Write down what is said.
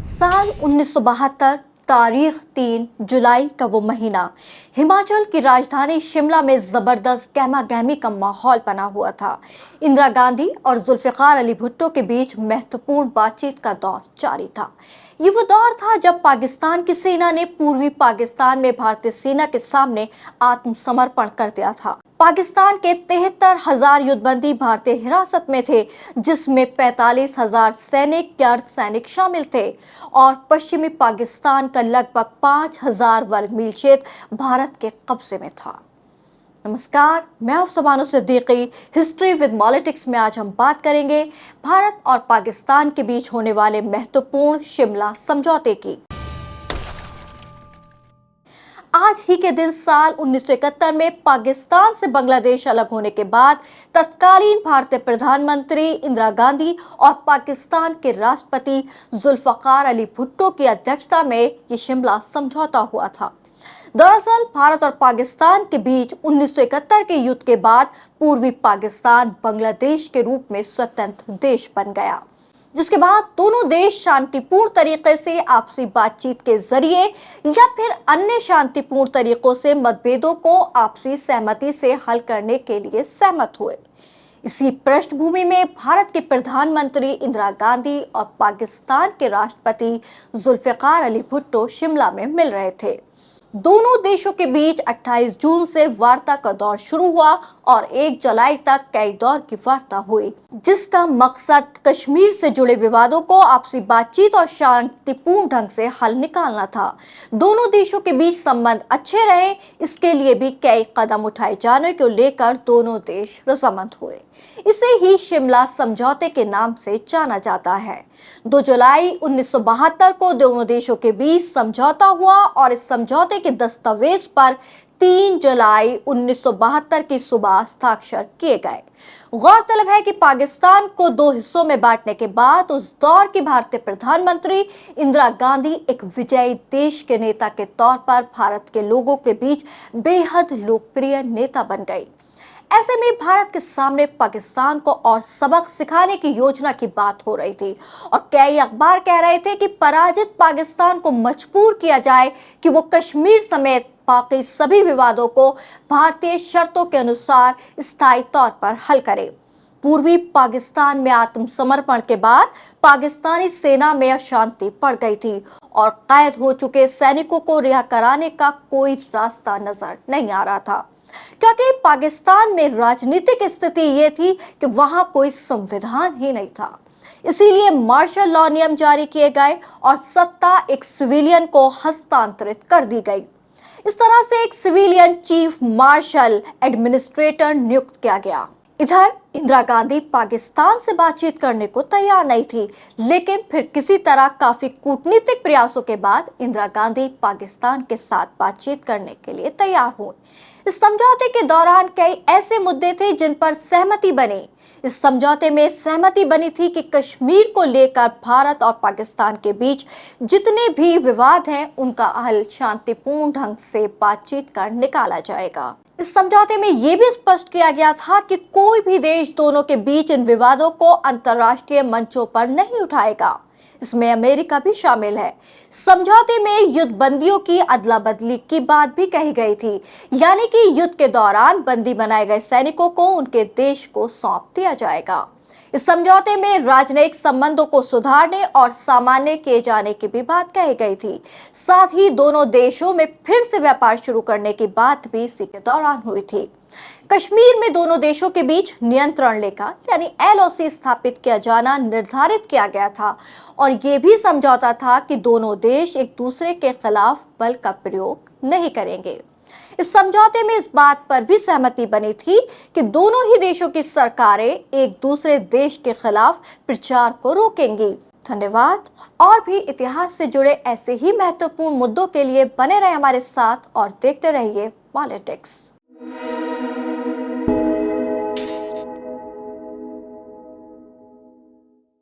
साल 1972 तारीख 3 जुलाई का वो महीना हिमाचल की राजधानी शिमला में जबरदस्त गहमा-गहमी का माहौल बना हुआ था। इंदिरा गांधी और जुल्फिकार अली भुट्टो के बीच महत्वपूर्ण बातचीत का दौर जारी था। ये वो दौर था जब पाकिस्तान की सेना ने पूर्वी पाकिस्तान में भारतीय सेना के सामने आत्मसमर्पण कर दिया था। पाकिस्तान के 73,000 युद्धबंदी भारतीय हिरासत में थे, जिसमें 45,000 सैनिक, अर्धसैनिक शामिल थे और पश्चिमी पाकिस्तान का लगभग 5,000 वर्ग मील क्षेत्र भारत के कब्जे में था। नमस्कार, मैं अफसाना सिद्दीकी। हिस्ट्री विद पॉलिटिक्स में आज हम बात करेंगे भारत और पाकिस्तान के बीच होने वाले महत्वपूर्ण शिमला समझौते की। आज ही के दिन साल 1971 में पाकिस्तान से बांग्लादेश अलग होने के बाद तत्कालीन भारतीय प्रधानमंत्री इंदिरा गांधी और पाकिस्तान के राष्ट्रपति जुल्फिकार अली भुट्टो की अध्यक्षता में ये शिमला समझौता हुआ था। दरअसल भारत और पाकिस्तान के बीच 1971 के युद्ध के बाद पूर्वी पाकिस्तान बांग्लादेश के रूप में स्वतंत्र देश बन गया, जिसके बाद दोनों देश शांतिपूर्ण तरीके से आपसी बातचीत के जरिए या फिर अन्य शांतिपूर्ण तरीकों से मतभेदों को आपसी सहमति से हल करने के लिए सहमत हुए। इसी पृष्ठभूमि में भारत के प्रधानमंत्री इंदिरा गांधी और पाकिस्तान के राष्ट्रपति जुल्फिकार अली भुट्टो शिमला में मिल रहे थे। दोनों देशों के बीच 28 जून से वार्ता का दौर शुरू हुआ और 1 जुलाई तक कई दौर की वार्ता हुई, जिसका मकसद कश्मीर से जुड़े विवादों को आपसी बातचीत और शांतिपूर्ण ढंग से हल निकालना था। दोनों देशों के बीच संबंध अच्छे रहे, इसके लिए भी कई कदम उठाए जाने को लेकर दोनों देश रजामंद हुए। इसे ही शिमला समझौते के नाम से जाना जाता है। 2 जुलाई 1972 को दोनों देशों के बीच समझौता हुआ और इस समझौते के दस्तावेज पर 3 जुलाई 1972 की सुबह हस्ताक्षर किए गए। गौरतलब है कि पाकिस्तान को 2 हिस्सों में बांटने के बाद उस दौर की भारतीय प्रधानमंत्री इंदिरा गांधी एक विजयी देश के नेता के तौर पर भारत के लोगों के बीच बेहद लोकप्रिय नेता बन गई। ऐसे में भारत के सामने पाकिस्तान को और सबक सिखाने की योजना की बात हो रही थी और कई अखबार कह रहे थे कि पराजित पाकिस्तान को मजबूर किया जाए कि वो कश्मीर समेत बाकी सभी विवादों को भारतीय शर्तों के अनुसार स्थायी तौर पर हल करे। पूर्वी पाकिस्तान में आत्मसमर्पण के बाद पाकिस्तानी सेना में अशांति बढ़ गई थी और कैद हो चुके सैनिकों को रिहा कराने का कोई रास्ता नजर नहीं आ रहा था, क्योंकि पाकिस्तान में राजनीतिक स्थिति ये थी कि वहां कोई संविधान ही नहीं था। इसीलिए मार्शल लॉ नियम जारी किए गए और सत्ता एक सिविलियन को हस्तांतरित कर दी गई। इस तरह से एक सिविलियन चीफ मार्शल एडमिनिस्ट्रेटर नियुक्त किया गया। इधर इंदिरा गांधी पाकिस्तान से बातचीत करने को तैयार नहीं थी, लेकिन फिर किसी तरह काफी कूटनीतिक प्रयासों के बाद इंदिरा गांधी पाकिस्तान के साथ बातचीत करने के लिए तैयार हुई। इस समझौते के दौरान कई ऐसे मुद्दे थे जिन पर सहमति बनी। इस समझौते में सहमति बनी थी कि कश्मीर को लेकर भारत और पाकिस्तान के बीच जितने भी विवाद हैं उनका हल शांतिपूर्ण ढंग से बातचीत कर निकाला जाएगा। इस समझौते में यह भी स्पष्ट किया गया था कि कोई भी देश दोनों के बीच इन विवादों को अंतर्राष्ट्रीय मंचों पर नहीं उठाएगा। इसमें अमेरिका भी शामिल है। समझौते में युद्धबंदियों की अदला बदली की बात भी कही गई थी, यानी कि युद्ध के दौरान बंदी बनाए गए सैनिकों को उनके देश को सौंप दिया जाएगा। इस समझौते में राजनयिक संबंधों को सुधारने और सामान्य किए जाने की भी बात कही गई थी। साथ ही दोनों देशों में फिर से व्यापार शुरू करने की बात भी इसी के दौरान हुई थी। कश्मीर में दोनों देशों के बीच नियंत्रण रेखा यानी LOC स्थापित किया जाना निर्धारित किया गया था और ये भी समझौता था कि दोनों देश एक दूसरे के खिलाफ बल का प्रयोग नहीं करेंगे। इस समझौते में इस बात पर भी सहमति बनी थी कि दोनों ही देशों की सरकारें एक दूसरे देश के खिलाफ प्रचार को रोकेंगी। धन्यवाद। और भी इतिहास से जुड़े ऐसे ही महत्वपूर्ण मुद्दों के लिए बने रहे हमारे साथ और देखते रहिए पॉलिटिक्स।